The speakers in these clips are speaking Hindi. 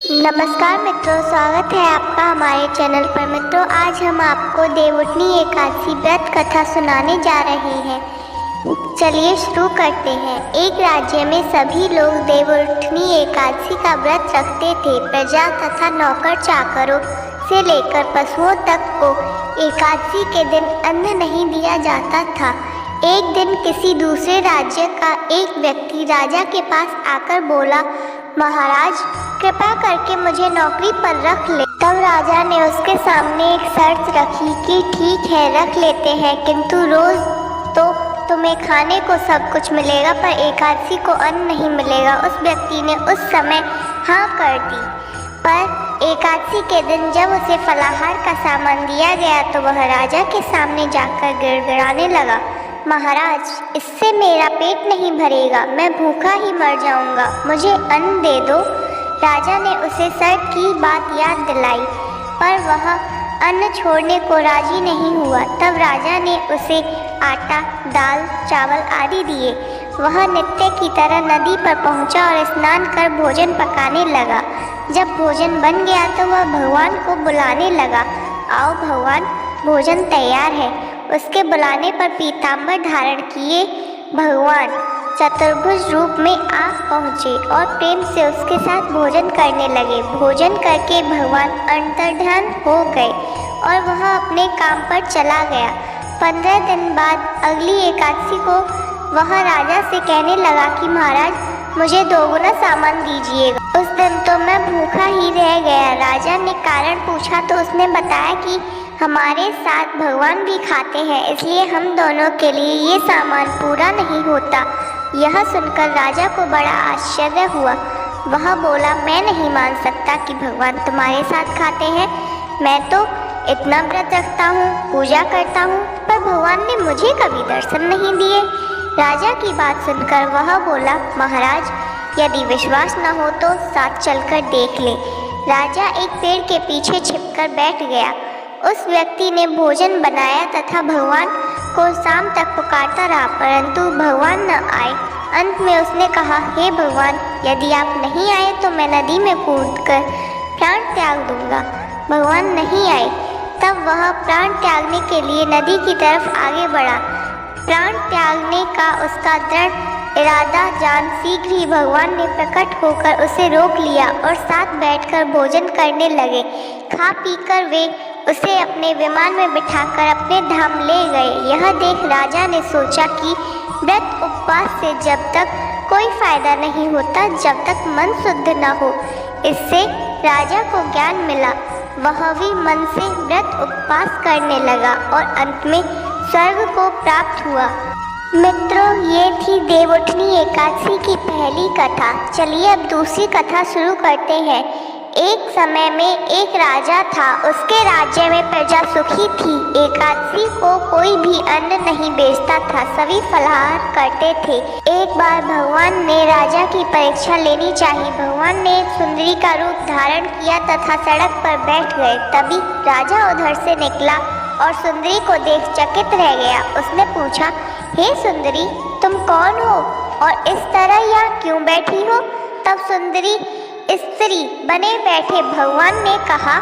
नमस्कार मित्रों, स्वागत है आपका हमारे चैनल पर। मित्रों, आज हम आपको देवउठनी एकादशी व्रत कथा सुनाने जा रहे हैं। चलिए शुरू करते हैं। एक राज्य में सभी लोग देवउठनी एकादशी का व्रत रखते थे। प्रजा तथा नौकर चाकरों से लेकर पशुओं तक को एकादशी के दिन अन्न नहीं दिया जाता था। एक दिन किसी दूसरे राज्य का एक व्यक्ति राजा के पास आकर बोला, महाराज, कृपया करके मुझे नौकरी पर रख ले। तब राजा ने उसके सामने एक शर्त रखी कि ठीक है, रख लेते हैं, किंतु रोज तो तुम्हें खाने को सब कुछ मिलेगा, पर एकादशी को अन्न नहीं मिलेगा। उस व्यक्ति ने उस समय हाँ कर दी। पर एकादशी के दिन जब उसे फलाहार का सामान दिया गया तो वह राजा के सामने जाकर गिड़गिड़ाने लगा, महाराज, इससे मेरा पेट नहीं भरेगा, मैं भूखा ही मर जाऊंगा, मुझे अन्न दे दो। राजा ने उसे शर्त की बात याद दिलाई, पर वह अन्न छोड़ने को राजी नहीं हुआ। तब राजा ने उसे आटा, दाल, चावल आदि दिए। वह नित्य की तरह नदी पर पहुंचा और स्नान कर भोजन पकाने लगा। जब भोजन बन गया तो वह भगवान को बुलाने लगा, आओ भगवान, भोजन तैयार है। उसके बुलाने पर पीताम्बर धारण किए भगवान चतुर्भुज रूप में आ पहुँचे और प्रेम से उसके साथ भोजन करने लगे। भोजन करके भगवान अंतर्ध्यान हो गए और वह अपने काम पर चला गया। 15 दिन बाद अगली एकादशी को वह राजा से कहने लगा कि महाराज, मुझे 2 गुना सामान दीजिएगा। उस दिन तो मैं भूखा ही रह गया। राजा ने कारण पूछा तो उसने बताया कि हमारे साथ भगवान भी खाते हैं, इसलिए हम दोनों के लिए ये सामान पूरा नहीं होता। यह सुनकर राजा को बड़ा आश्चर्य हुआ। वह बोला, मैं नहीं मान सकता कि भगवान तुम्हारे साथ खाते हैं। मैं तो इतना व्रत रखता हूँ, पूजा करता हूँ, पर भगवान ने मुझे कभी दर्शन नहीं दिए। राजा की बात सुनकर वह बोला, महाराज, यदि विश्वास न हो तो साथ चलकर देख ले। राजा एक पेड़ के पीछे छिपकर बैठ गया। उस व्यक्ति ने भोजन बनाया तथा भगवान को शाम तक पुकारता रहा, परंतु भगवान न आए। अंत में उसने कहा, हे भगवान, यदि आप नहीं आए तो मैं नदी में कूदकर प्राण त्याग दूंगा। भगवान नहीं आए। तब वह प्राण त्यागने के लिए नदी की तरफ आगे बढ़ा। प्राण त्यागने का उसका दृढ़ इरादा जान शीघ्र ही भगवान ने प्रकट होकर उसे रोक लिया और साथ बैठकर भोजन करने लगे। खा पीकर वे उसे अपने विमान में बिठाकर अपने धाम ले गए। यह देख राजा ने सोचा कि व्रत उपवास से जब तक कोई फायदा नहीं होता जब तक मन शुद्ध न हो। इससे राजा को ज्ञान मिला। वह भी मन से व्रत उपवास करने लगा और अंत में स्वर्ग को प्राप्त हुआ। मित्रों, ये थी देवउठनी एकादशी की पहली कथा। चलिए अब दूसरी कथा शुरू करते हैं। एक समय में एक राजा था। उसके राज्य में प्रजा सुखी थी। एकादशी को कोई भी अन्न नहीं बेचता था, सभी फलाहार करते थे। एक बार भगवान ने राजा की परीक्षा लेनी चाहिए। भगवान ने एक सुंदरी का रूप धारण किया तथा सड़क पर बैठ गए। तभी राजा उधर से निकला और सुंदरी को देख चकित रह गया। उसने पूछा, हे सुंदरी, तुम कौन हो और इस तरह यहाँ क्यों बैठी हो? तब सुंदरी स्त्री बने बैठे भगवान ने कहा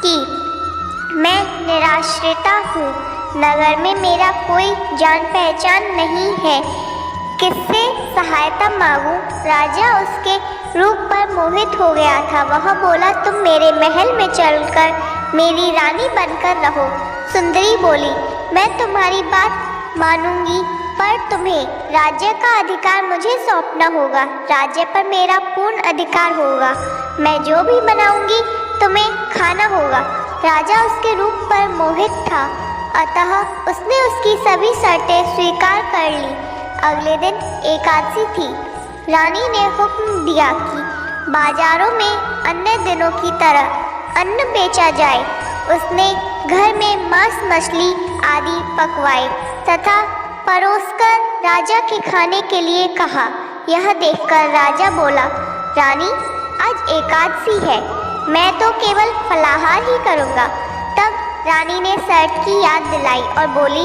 कि मैं निराश्रिता हूँ, नगर में मेरा कोई जान पहचान नहीं है, किससे सहायता मांगूं? राजा उसके रूप पर मोहित हो गया था। वह बोला, तुम मेरे महल में चलकर मेरी रानी बनकर रहो। सुंदरी बोली, मैं तुम्हारी बात मानूंगी, पर तुम्हें राज्य का अधिकार मुझे सौंपना होगा। राज्य पर मेरा पूर्ण अधिकार होगा। मैं जो भी बनाऊंगी तुम्हें खाना होगा। राजा उसके रूप पर मोहित था, अतः उसने उसकी सभी शर्तें स्वीकार कर ली। अगले दिन एकादशी थी। रानी ने हुक्म दिया कि बाजारों में अन्य दिनों की तरह अन्न बेचा जाए। उसने घर में मांस, मछली आदि पकवाए तथा परोसकर राजा के खाने के लिए कहा। यह देखकर राजा बोला, रानी, आज एकादशी है, मैं तो केवल फलाहार ही करूँगा। तब रानी ने शर्त की याद दिलाई और बोली,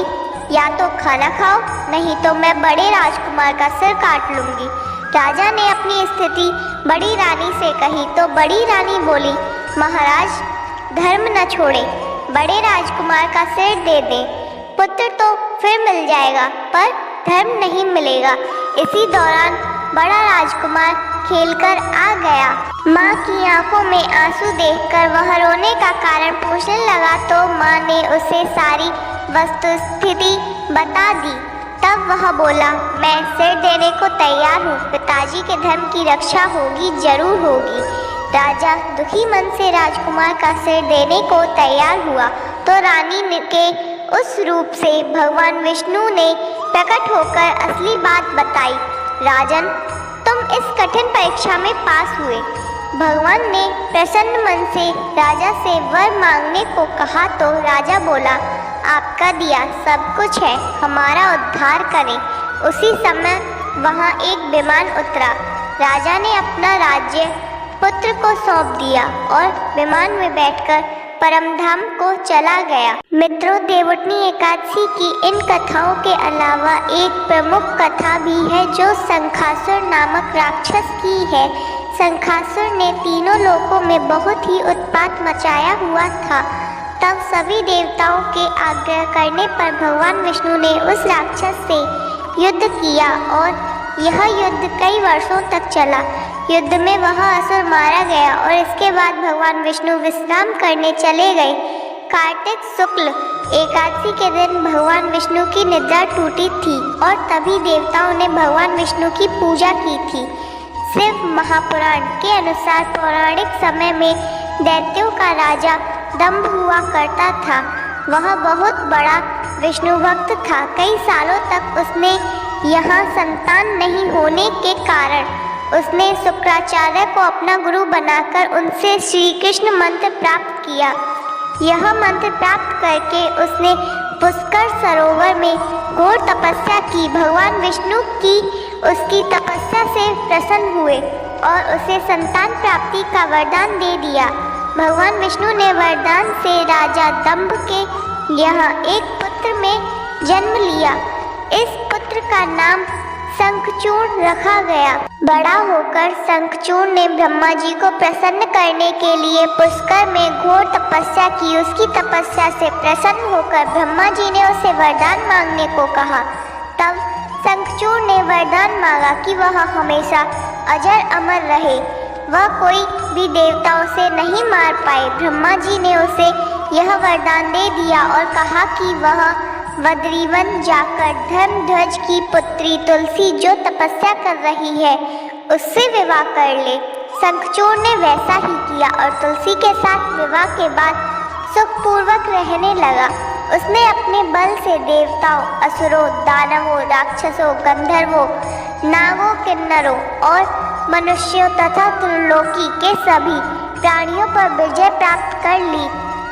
या तो खाना खाओ, नहीं तो मैं बड़े राजकुमार का सिर काट लूँगी। राजा ने अपनी स्थिति बड़ी रानी से कही तो बड़ी रानी बोली, महाराज धर्म न छोड़े, बड़े राजकुमार का सिर दे दें, पुत्र तो फिर मिल जाएगा पर धर्म नहीं मिलेगा। इसी दौरान बड़ा राजकुमार खेलकर आ गया। माँ की आंखों में आंसू देखकर वह रोने का कारण पूछने लगा तो माँ ने उसे सारी वस्तुस्थिति बता दी। तब वह बोला, मैं सिर देने को तैयार हूँ, पिताजी के धर्म की रक्षा होगी, जरूर होगी। राजा दुखी मन से राजकुमार का सिर देने को तैयार हुआ तो रानी के उस रूप से भगवान विष्णु ने प्रकट होकर असली बात बताई। राजन, तुम इस कठिन परीक्षा में पास हुए। भगवान ने प्रसन्न मन से राजा से वर मांगने को कहा तो राजा बोला, आपका दिया सब कुछ है, हमारा उद्धार करें। उसी समय वहाँ एक विमान उतरा। राजा ने अपना राज्य पुत्र को सौंप दिया और विमान में बैठकर परमधाम को चला गया। मित्रों, देवउठनी एकादशी की इन कथाओं के अलावा एक प्रमुख कथा भी है जो शंखासुर नामक राक्षस की है। शंखासुर ने तीनों लोकों में बहुत ही उत्पात मचाया हुआ था। तब सभी देवताओं के आग्रह करने पर भगवान विष्णु ने उस राक्षस से युद्ध किया और यह युद्ध कई वर्षों तक चला। युद्ध में वह असुर मारा गया और इसके बाद भगवान विष्णु विश्राम करने चले गए। कार्तिक शुक्ल एकादशी के दिन भगवान विष्णु की निद्रा टूटी थी और तभी देवताओं ने भगवान विष्णु की पूजा की थी। शिव महापुराण के अनुसार पौराणिक समय में दैत्यों का राजा दंभ हुआ करता था। वह बहुत बड़ा विष्णु भक्त था। कई सालों तक उसने यहाँ संतान नहीं होने के कारण उसने शुक्राचार्य को अपना गुरु बनाकर उनसे श्री कृष्ण मंत्र प्राप्त किया। यह मंत्र प्राप्त करके उसने पुष्कर सरोवर में घोर तपस्या की। भगवान विष्णु की उसकी तपस्या से प्रसन्न हुए और उसे संतान प्राप्ति का वरदान दे दिया। भगवान विष्णु ने वरदान से राजा दंभ के यहाँ एक पुत्र में जन्म लिया। इस पुत्र का नाम शंखचूर्ण रखा गया। बड़ा होकर शंखचूर्ण ने ब्रह्मा जी को प्रसन्न करने के लिए पुष्कर में घोर तपस्या की। उसकी तपस्या से प्रसन्न होकर ब्रह्मा जी ने उसे वरदान मांगने को कहा। तब शंखचूर्ण ने वरदान मांगा कि वह हमेशा अजर अमर रहे, वह कोई भी देवताओं से नहीं मार पाए। ब्रह्मा जी ने उसे यह वरदान दे दिया और कहा कि वह बद्रीवन जाकर धर्मध्वज की पुत्री तुलसी जो तपस्या कर रही है उससे विवाह कर ले। शंखचूर्ण ने वैसा ही किया और तुलसी के साथ विवाह के बाद सुखपूर्वक रहने लगा। उसने अपने बल से देवताओं, असुरों, दानवों, राक्षसों, गंधर्वों, नागों, किन्नरों और मनुष्यों तथा त्रिलोकी के सभी प्राणियों पर विजय प्राप्त कर ली।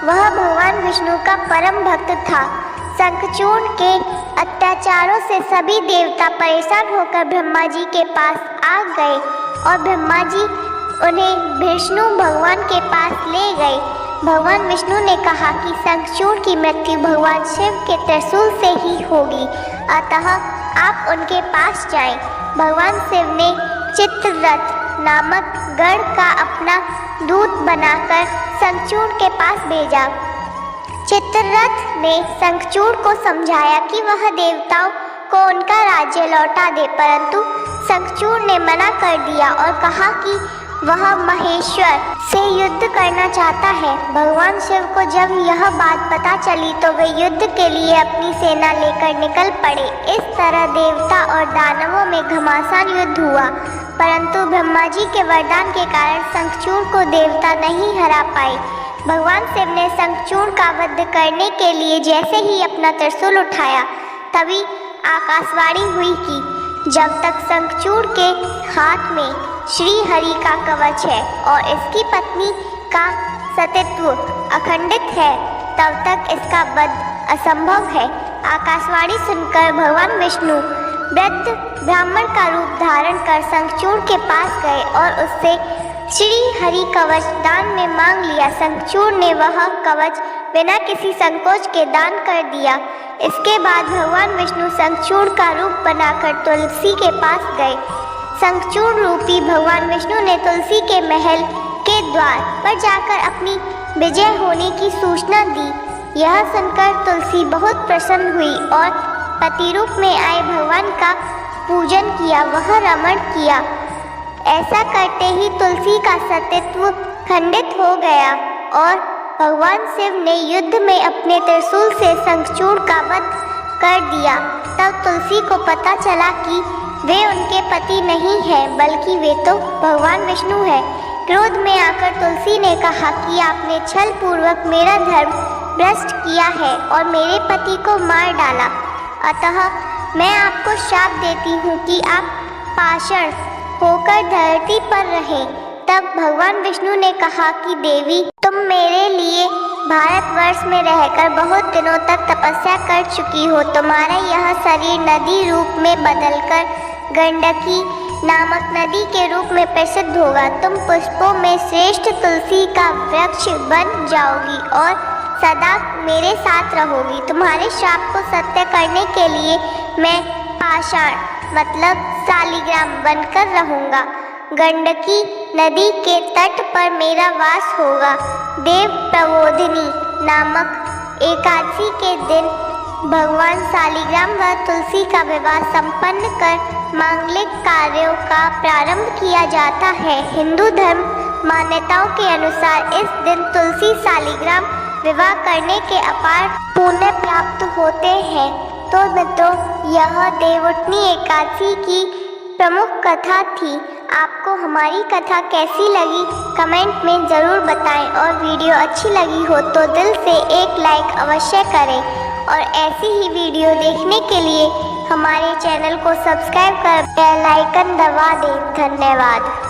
वह भगवान विष्णु का परम भक्त था। शंखचूर्ण के अत्याचारों से सभी देवता परेशान होकर ब्रह्मा जी के पास आ गए और ब्रह्मा जी उन्हें विष्णु भगवान के पास ले गए। भगवान विष्णु ने कहा कि शंखचूर्ण की मृत्यु भगवान शिव के त्रिशूल से ही होगी, अतः आप उनके पास जाएं। भगवान शिव ने चित्ररथ नामक गण का अपना दूत बनाकर शंखचूर्ण के पास भेजा। चित्ररथ ने शंखचूर्ण को समझाया कि वह देवताओं को उनका राज्य लौटा दे, परंतु शंखचूर्ण ने मना कर दिया और कहा कि वह महेश्वर से युद्ध करना चाहता है। भगवान शिव को जब यह बात पता चली तो वे युद्ध के लिए अपनी सेना लेकर निकल पड़े। इस तरह देवता और दानवों में घमासान युद्ध हुआ, परंतु ब्रह्मा जी के वरदान के कारण शंखचूर्ण को देवता नहीं हरा पाए। भगवान शिव ने शंखचूर्ण का वध करने के लिए जैसे ही अपना त्रिशूल उठाया तभी आकाशवाणी हुई कि जब तक शंखचूर्ण के हाथ में श्री हरि का कवच है और इसकी पत्नी का सतीत्व अखंडित है तब तक इसका वध असंभव है। आकाशवाणी सुनकर भगवान विष्णु वृद्ध ब्राह्मण का रूप धारण कर शंखचूर्ण के पास गए और उससे श्री हरि कवच दान में मांग लिया। शंखचूर्ण ने वह कवच बिना किसी संकोच के दान कर दिया। इसके बाद भगवान विष्णु शंखचूर्ण का रूप बनाकर तुलसी के पास गए। शंखचूड़ रूपी भगवान विष्णु ने तुलसी के महल के द्वार पर जाकर अपनी विजय होने की सूचना दी। यह सुनकर तुलसी बहुत प्रसन्न हुई और पति रूप में आए भगवान का पूजन किया, वह रमण किया। ऐसा करते ही तुलसी का सतीत्व खंडित हो गया और भगवान शिव ने युद्ध में अपने त्रिशूल से शंखचूड़ का वध कर दिया। तब तुलसी को पता चला कि वे उनके पति नहीं हैं, बल्कि वे तो भगवान विष्णु हैं। क्रोध में आकर तुलसी ने कहा कि आपने छल पूर्वक मेरा धर्म भ्रष्ट किया है और मेरे पति को मार डाला, अतः मैं आपको श्राप देती हूँ कि आप पाषाण होकर धरती पर रहें। तब भगवान विष्णु ने कहा कि देवी, तुम मेरे लिए भारतवर्ष में रहकर बहुत दिनों तक तपस्या कर चुकी हो। तुम्हारा यह शरीर नदी रूप में बदलकर गंडकी नामक नदी के रूप में प्रसिद्ध होगा। तुम पुष्पों में श्रेष्ठ तुलसी का वृक्ष बन जाओगी और सदा मेरे साथ रहोगी। तुम्हारे श्राप को सत्य करने के लिए मैं पाषाण मतलब शालिग्राम बनकर रहूँगा। गंडकी नदी के तट पर मेरा वास होगा। देव प्रबोधिनी नामक एकादशी के दिन भगवान शालिग्राम व तुलसी का विवाह संपन्न कर मांगलिक कार्यों का प्रारंभ किया जाता है। हिंदू धर्म मान्यताओं के अनुसार इस दिन तुलसी शालिग्राम विवाह करने के अपार पुण्य प्राप्त होते हैं। तो मित्रों, यह देवउठनी एकादशी की प्रमुख कथा थी। आपको हमारी कथा कैसी लगी कमेंट में ज़रूर बताएं और वीडियो अच्छी लगी हो तो दिल से एक लाइक अवश्य करें और ऐसी ही वीडियो देखने के लिए हमारे चैनल को सब्सक्राइब कर बेल आइकन दबा दें। धन्यवाद।